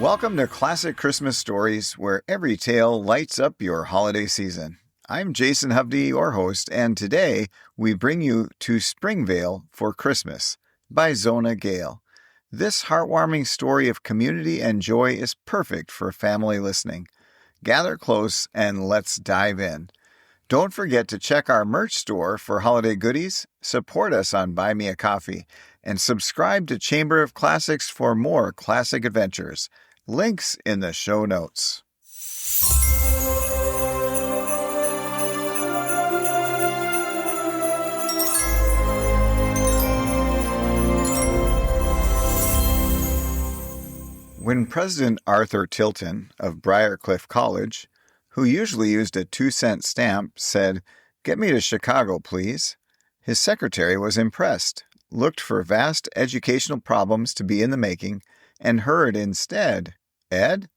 Welcome to Classic Christmas Stories, where every tale lights up your holiday season. I'm Jason Hovde, your host, and today we bring you to Springvale for Christmas by Zona Gale. This heartwarming story of community and joy is perfect for family listening. Gather close and let's dive in. Don't forget to check our merch store for holiday goodies, support us on Buy Me a Coffee, and subscribe to Chamber of Classics for more classic adventures. Links in the show notes. When President Arthur Tilton of Briarcliff College, who usually used a 2-cent stamp, said, "Get me to Chicago, please," his secretary was impressed, looked for vast educational problems to be in the making, and heard instead, "Ed?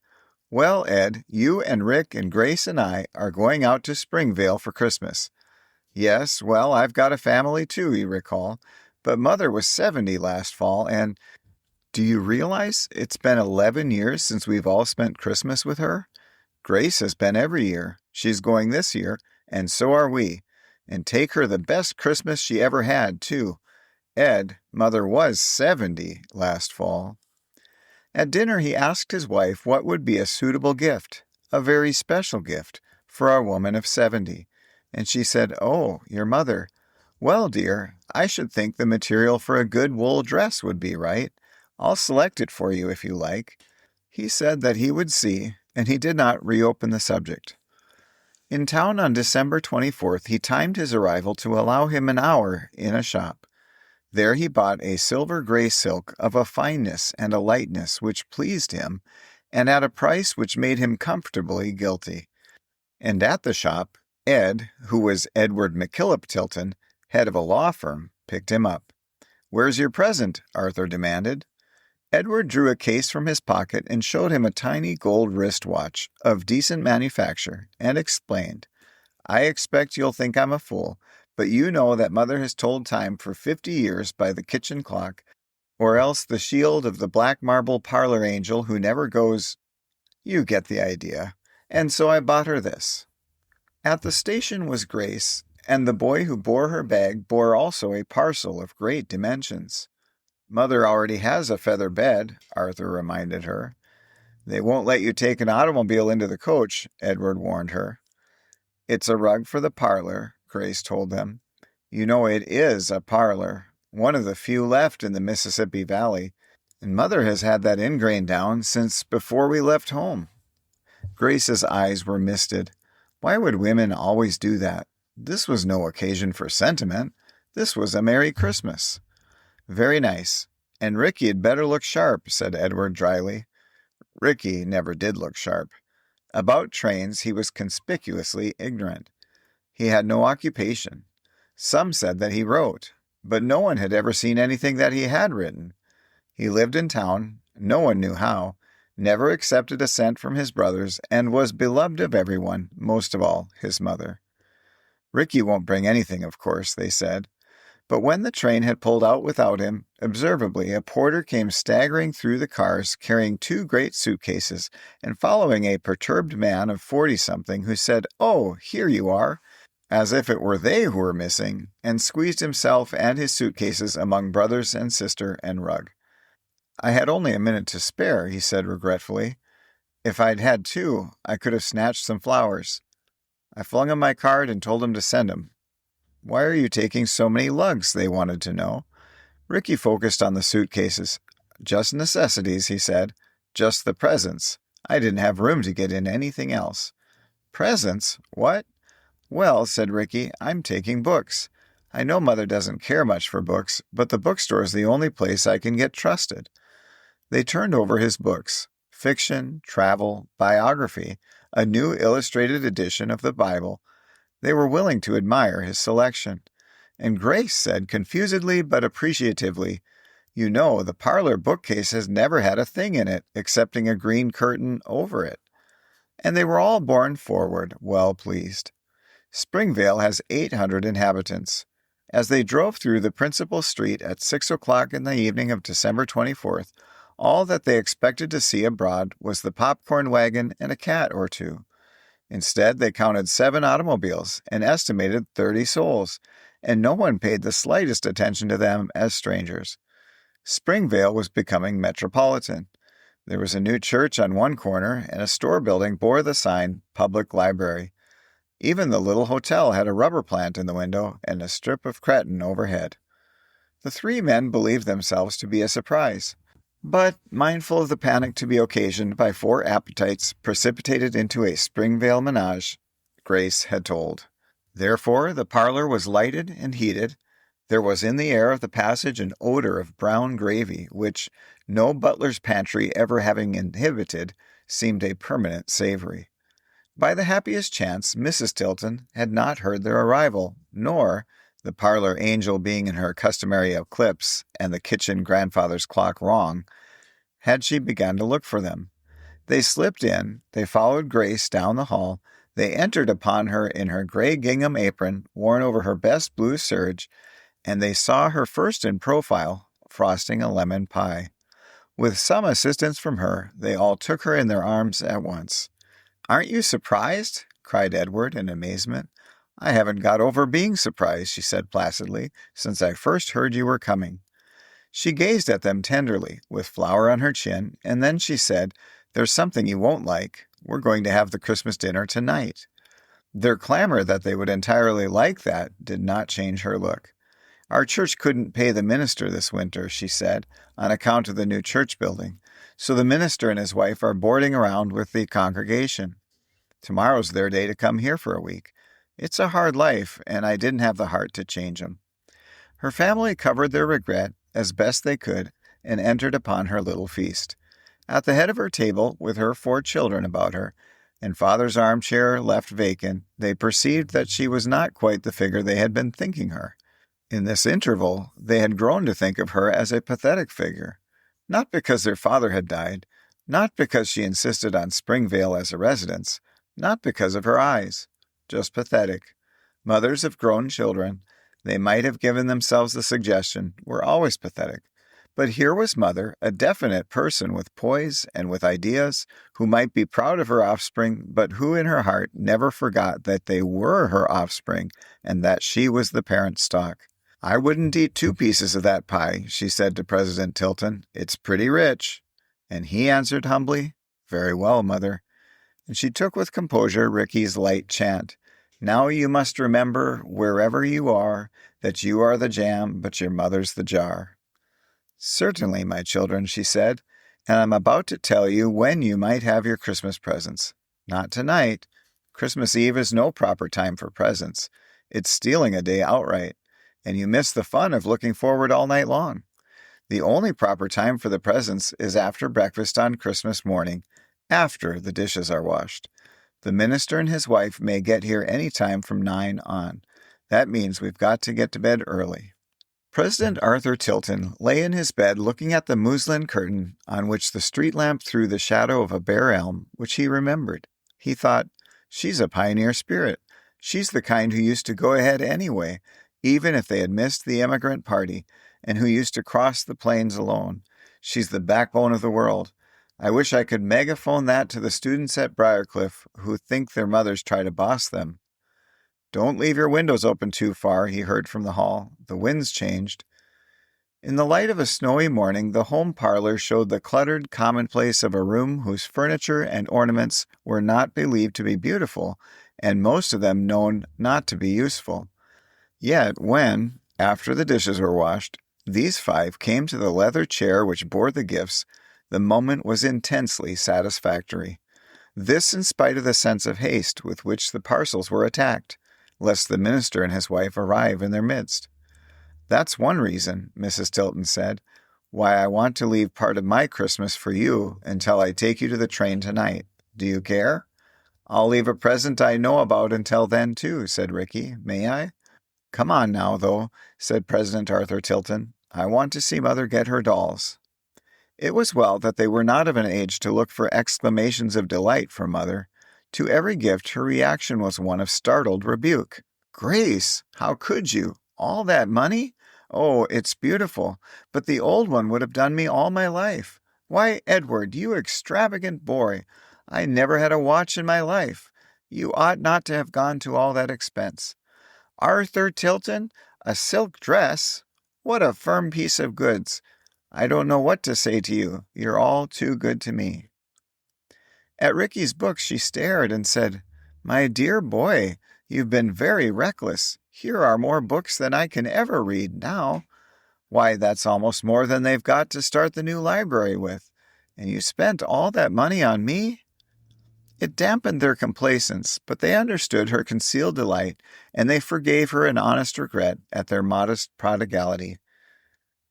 Well, Ed, you and Rick and Grace and I are going out to Springvale for Christmas." "Yes, well, I've got a family too," you recall, "but Mother was 70 last fall, and do you realize it's been 11 years since we've all spent Christmas with her? Grace has been every year. She's going this year, and so are we. And take her the best Christmas she ever had, too. Ed, Mother was 70 last fall." At dinner, he asked his wife what would be a suitable gift, a very special gift, for a woman of 70. And she said, "Oh, your mother. Well, dear, I should think the material for a good wool dress would be right. I'll select it for you if you like." He said that he would see, and he did not reopen the subject. In town on December 24th, he timed his arrival to allow him an hour in a shop. There he bought a silver gray silk of a fineness and a lightness which pleased him, and at a price which made him comfortably guilty. And at the shop, Ed, who was Edward McKillop Tilton, head of a law firm, picked him up. "Where's your present?" Arthur demanded. Edward drew a case from his pocket and showed him a tiny gold wristwatch of decent manufacture and explained, "I expect you'll think I'm a fool, but you know that Mother has told time for 50 years by the kitchen clock, or else the shield of the black marble parlor angel who never goes. You get the idea. And so I bought her this." At the station was Grace, and the boy who bore her bag bore also a parcel of great dimensions. "Mother already has a feather bed," Arthur reminded her. "They won't let you take an automobile into the coach," Edward warned her. "It's a rug for the parlor," Grace told them. "You know it is a parlor, one of the few left in the Mississippi Valley, and Mother has had that ingrain down since before we left home." Grace's eyes were misted. Why would women always do that? This was no occasion for sentiment. This was a Merry Christmas. "Very nice. And Ricky had better look sharp," said Edward dryly. Ricky never did look sharp. About trains he was conspicuously ignorant. He had no occupation. Some said that he wrote, but no one had ever seen anything that he had written. He lived in town, no one knew how, never accepted a cent from his brothers, and was beloved of everyone, most of all his mother. "Ricky won't bring anything, of course," they said. But when the train had pulled out without him, observably a porter came staggering through the cars carrying 2 great suitcases and following a perturbed man of 40-something who said, "Oh, here you are," as if it were they who were missing, and squeezed himself and his suitcases among brothers and sister and rug. "I had only a minute to spare," he said regretfully. "If I'd had 2, I could have snatched some flowers. I flung him my card and told him to send 'em. "Why are you taking so many lugs?" they wanted to know. Ricky focused on the suitcases. "Just necessities," he said. "Just the presents. I didn't have room to get in anything else." "Presents? What?" "Well," said Ricky, "I'm taking books. I know Mother doesn't care much for books, but the bookstore is the only place I can get trusted." They turned over his books: fiction, travel, biography, a new illustrated edition of the Bible. They were willing to admire his selection. And Grace said confusedly but appreciatively, "You know, the parlor bookcase has never had a thing in it excepting a green curtain over it." And they were all borne forward, well pleased. Springvale has 800 inhabitants. As they drove through the principal street at 6 o'clock in the evening of December 24th, All that they expected to see abroad was the popcorn wagon and a cat or two. Instead, they counted 7 automobiles and estimated 30 souls, and no one paid the slightest attention to them as strangers. Springvale was becoming metropolitan. There was a new church on one corner, and a store building bore the sign Public Library. Even the little hotel had a rubber plant in the window and a strip of cretonne overhead. The 3 men believed themselves to be a surprise, but, mindful of the panic to be occasioned by 4 appetites precipitated into a Springvale menage, Grace had told. Therefore, the parlor was lighted and heated. There was in the air of the passage an odor of brown gravy, which, no butler's pantry ever having inhibited, seemed a permanent savory. By the happiest chance, Mrs. Tilton had not heard their arrival, nor, the parlor angel being in her customary eclipse and the kitchen grandfather's clock wrong, had she begun to look for them. They slipped in, they followed Grace down the hall, they entered upon her in her gray gingham apron worn over her best blue serge, and they saw her first in profile, frosting a lemon pie. With some assistance from her, they all took her in their arms at once. "Aren't you surprised?" cried Edward in amazement. "I haven't got over being surprised," she said placidly, "since I first heard you were coming." She gazed at them tenderly, with flour on her chin, and then she said, "There's something you won't like. We're going to have the Christmas dinner tonight." Their clamor that they would entirely like that did not change her look. "Our church couldn't pay the minister this winter," she said, "on account of the new church building. So the minister and his wife are boarding around with the congregation. Tomorrow's their day to come here for a week. It's a hard life, and I didn't have the heart to change 'em." Her family covered their regret as best they could and entered upon her little feast. At the head of her table, with her 4 children about her, and father's armchair left vacant, they perceived that she was not quite the figure they had been thinking her. In this interval, they had grown to think of her as a pathetic figure, not because their father had died, not because she insisted on Springvale as a residence, not because of her eyes, just pathetic. Mothers of grown children, they might have given themselves the suggestion, were always pathetic. But here was Mother, a definite person with poise and with ideas, who might be proud of her offspring, but who in her heart never forgot that they were her offspring and that she was the parent stock. "I wouldn't eat 2 pieces of that pie," she said to President Tilton. "It's pretty rich." And he answered humbly, "Very well, Mother." And she took with composure Ricky's light chant, "Now you must remember, wherever you are, that you are the jam, but your mother's the jar." "Certainly, my children," she said, "and I'm about to tell you when you might have your Christmas presents. Not tonight. Christmas Eve is no proper time for presents. It's stealing a day outright, and you miss the fun of looking forward all night long. The only proper time for the presents is after breakfast on Christmas morning, after the dishes are washed. The minister and his wife may get here any time from 9 on. That means we've got to get to bed early." President Arthur Tilton lay in his bed looking at the muslin curtain on which the street lamp threw the shadow of a bare elm, which he remembered. He thought, "She's a pioneer spirit. She's the kind who used to go ahead anyway, even if they had missed the emigrant party, and who used to cross the plains alone. She's the backbone of the world. I wish I could megaphone that to the students at Briarcliff who think their mothers try to boss them." "Don't leave your windows open too far," he heard from the hall. "The wind's changed." In the light of a snowy morning, the home parlor showed the cluttered commonplace of a room whose furniture and ornaments were not believed to be beautiful, and most of them known not to be useful. Yet when, after the dishes were washed, these 5 came to the leather chair which bore the gifts, the moment was intensely satisfactory. This in spite of the sense of haste with which the parcels were attacked, lest the minister and his wife arrive in their midst. "That's one reason," Mrs. Tilton said, "why I want to leave part of my Christmas for you until I take you to the train tonight. Do you care?" "I'll leave a present I know about until then, too," said Ricky. "May I?" "Come on now, though," said President Arthur Tilton. "I want to see Mother get her dolls." It was well that they were not of an age to look for exclamations of delight from Mother. To every gift her reaction was one of startled rebuke. "Grace, how could you? All that money? Oh, it's beautiful, but the old one would have done me all my life. Why, Edward, you extravagant boy! I never had a watch in my life. You ought not to have gone to all that expense. Arthur Tilton, a silk dress? What a firm piece of goods! I don't know what to say to you. You're all too good to me." At Ricky's books she stared and said, "My dear boy, you've been very reckless. Here are more books than I can ever read now. Why, that's almost more than they've got to start the new library with. And you spent all that money on me?" It dampened their complacence, but they understood her concealed delight, and they forgave her an honest regret at their modest prodigality.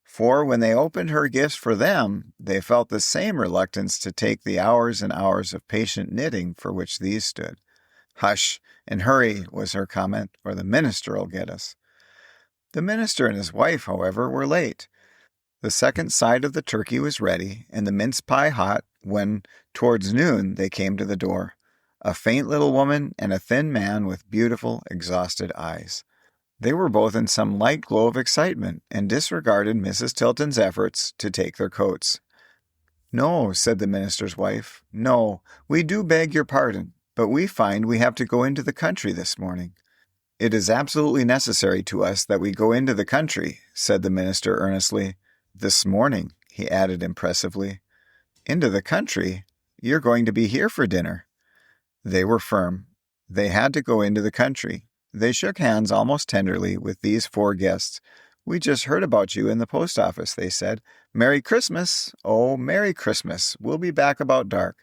For when they opened her gifts for them, they felt the same reluctance to take the hours and hours of patient knitting for which these stood. "Hush and hurry," was her comment, "or the minister'll get us." The minister and his wife, however, were late. The second side of the turkey was ready, and the mince pie hot, when, towards noon, they came to the door. A faint little woman and a thin man with beautiful, exhausted eyes. They were both in some light glow of excitement, and disregarded Mrs. Tilton's efforts to take their coats. "No," said the minister's wife. "No, we do beg your pardon, but we find we have to go into the country this morning." "It is absolutely necessary to us that we go into the country," said the minister earnestly. "This morning," he added impressively. "Into the country? You're going to be here for dinner." They were firm. They had to go into the country. They shook hands almost tenderly with these four guests. "We just heard about you in the post office," they said. "Merry Christmas! Oh, Merry Christmas! We'll be back about dark."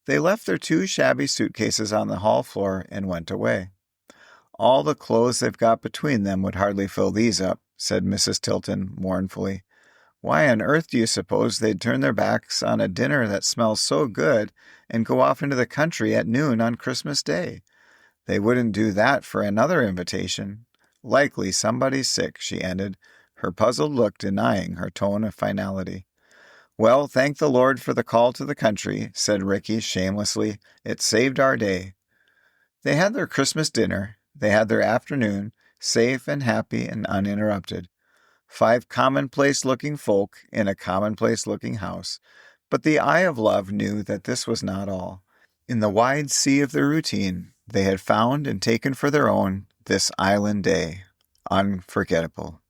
They left their two shabby suitcases on the hall floor and went away. "All the clothes they've got between them would hardly fill these up," said Mrs. Tilton mournfully. "Why on earth do you suppose they'd turn their backs on a dinner that smells so good and go off into the country at noon on Christmas Day? They wouldn't do that for another invitation. Likely somebody's sick," she ended, her puzzled look denying her tone of finality. "Well, thank the Lord for the call to the country," said Ricky shamelessly. "It saved our day." They had their Christmas dinner. They had their afternoon, safe and happy and uninterrupted. 5 commonplace-looking folk in a commonplace-looking house. But the eye of love knew that this was not all. In the wide sea of their routine, they had found and taken for their own this island day. Unforgettable.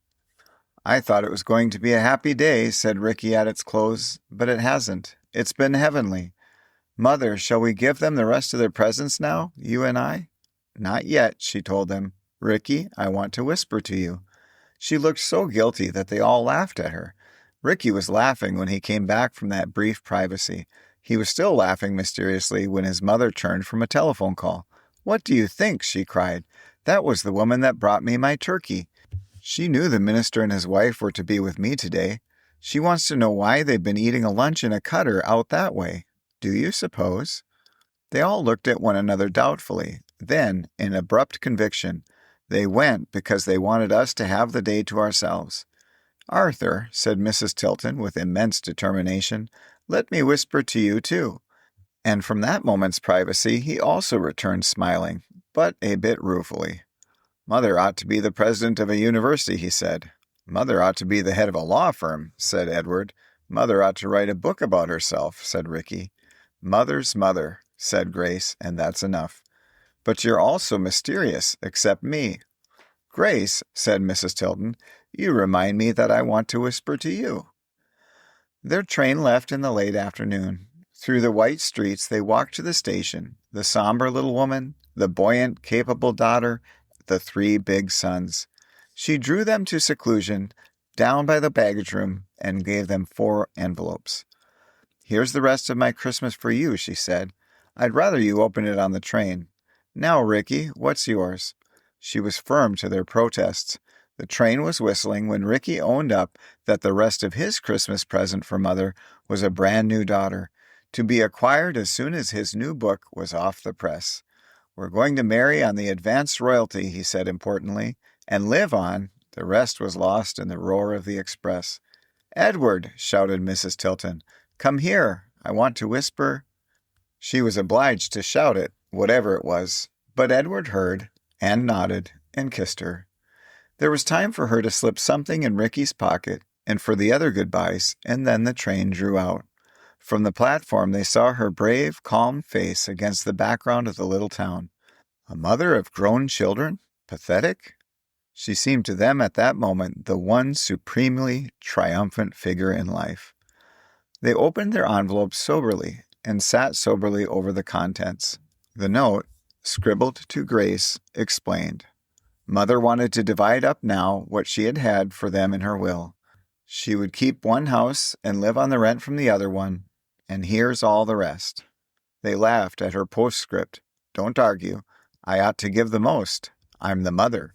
"I thought it was going to be a happy day," said Ricky at its close, "but it hasn't. It's been heavenly. Mother, shall we give them the rest of their presents now, you and I?" "Not yet," she told them. "Ricky, I want to whisper to you." She looked so guilty that they all laughed at her. Ricky was laughing when he came back from that brief privacy. He was still laughing mysteriously when his mother turned from a telephone call. "What do you think?" she cried. "That was the woman that brought me my turkey. She knew the minister and his wife were to be with me today. She wants to know why they've been eating a lunch in a cutter out that way. Do you suppose?" They all looked at one another doubtfully. Then, in abrupt conviction, "They went because they wanted us to have the day to ourselves." "Arthur," said Mrs. Tilton with immense determination, "let me whisper to you too." And from that moment's privacy he also returned smiling, but a bit ruefully. "Mother ought to be the president of a university," he said. "Mother ought to be the head of a law firm," said Edward. "Mother ought to write a book about herself," said Ricky. "Mother's mother," said Grace, "and that's enough." "But you're all so mysterious, except me." "Grace," said Mrs. Tilton, "you remind me that I want to whisper to you." Their train left in the late afternoon. Through the white streets they walked to the station, the somber little woman, the buoyant, capable daughter, the 3 big sons. She drew them to seclusion, down by the baggage room, and gave them 4 envelopes. "Here's the rest of my Christmas for you," she said. "I'd rather you open it on the train. Now, Ricky, what's yours?" She was firm to their protests. The train was whistling when Ricky owned up that the rest of his Christmas present for Mother was a brand-new daughter, to be acquired as soon as his new book was off the press. "We're going to marry on the advanced royalty," he said importantly, "and live on." The rest was lost in the roar of the express. "Edward," shouted Mrs. Tilton, "come here. I want to whisper." She was obliged to shout it, whatever it was, but Edward heard, and nodded, and kissed her. There was time for her to slip something in Ricky's pocket, and for the other goodbyes, and then the train drew out. From the platform, they saw her brave, calm face against the background of the little town. A mother of grown children? Pathetic? She seemed to them at that moment the one supremely triumphant figure in life. They opened their envelopes soberly and sat soberly over the contents. The note, scribbled to Grace, explained. Mother wanted to divide up now what she had had for them in her will. She would keep one house and live on the rent from the other one, and here's all the rest. They laughed at her postscript. Don't argue. I ought to give the most. I'm the mother.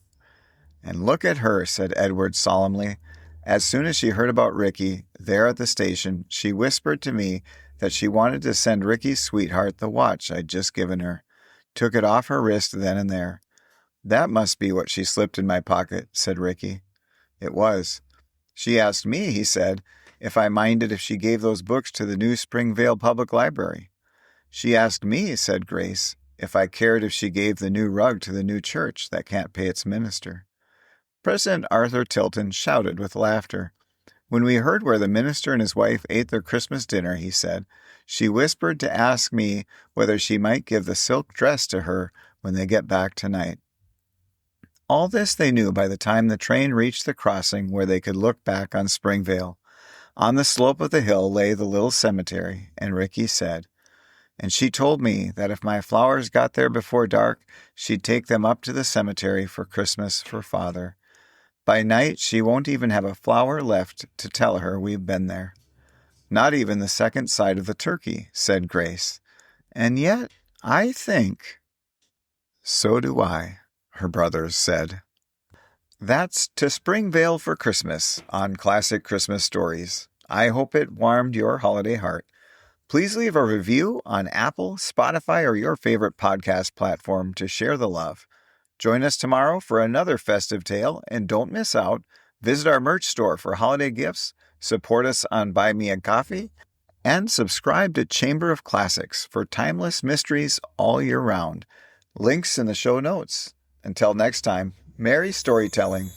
And look at her, said Edward solemnly. As soon as she heard about Ricky, there at the station, she whispered to me that she wanted to send Ricky's sweetheart the watch I'd just given her. Took it off her wrist then and there. That must be what she slipped in my pocket, said Ricky. It was. She asked me, he said, if I minded if she gave those books to the new Springvale Public Library. She asked me, said Grace, if I cared if she gave the new rug to the new church that can't pay its minister. President Arthur Tilton shouted with laughter. When we heard where the minister and his wife ate their Christmas dinner, he said, she whispered to ask me whether she might give the silk dress to her when they get back tonight. All this they knew by the time the train reached the crossing where they could look back on Springvale. On the slope of the hill lay the little cemetery, and Ricky said, and she told me that if my flowers got there before dark, she'd take them up to the cemetery for Christmas for Father. By night, she won't even have a flower left to tell her we've been there. Not even the second side of the turkey, said Grace. And yet, I think... So do I, her brothers said. That's To Springvale for Christmas on Classic Christmas Stories. I hope it warmed your holiday heart. Please leave a review on Apple, Spotify, or your favorite podcast platform to share the love. Join us tomorrow for another festive tale, and don't miss out. Visit our merch store for holiday gifts, support us on Buy Me a Coffee, and subscribe to Chamber of Classics for timeless mysteries all year round. Links in the show notes. Until next time, merry storytelling.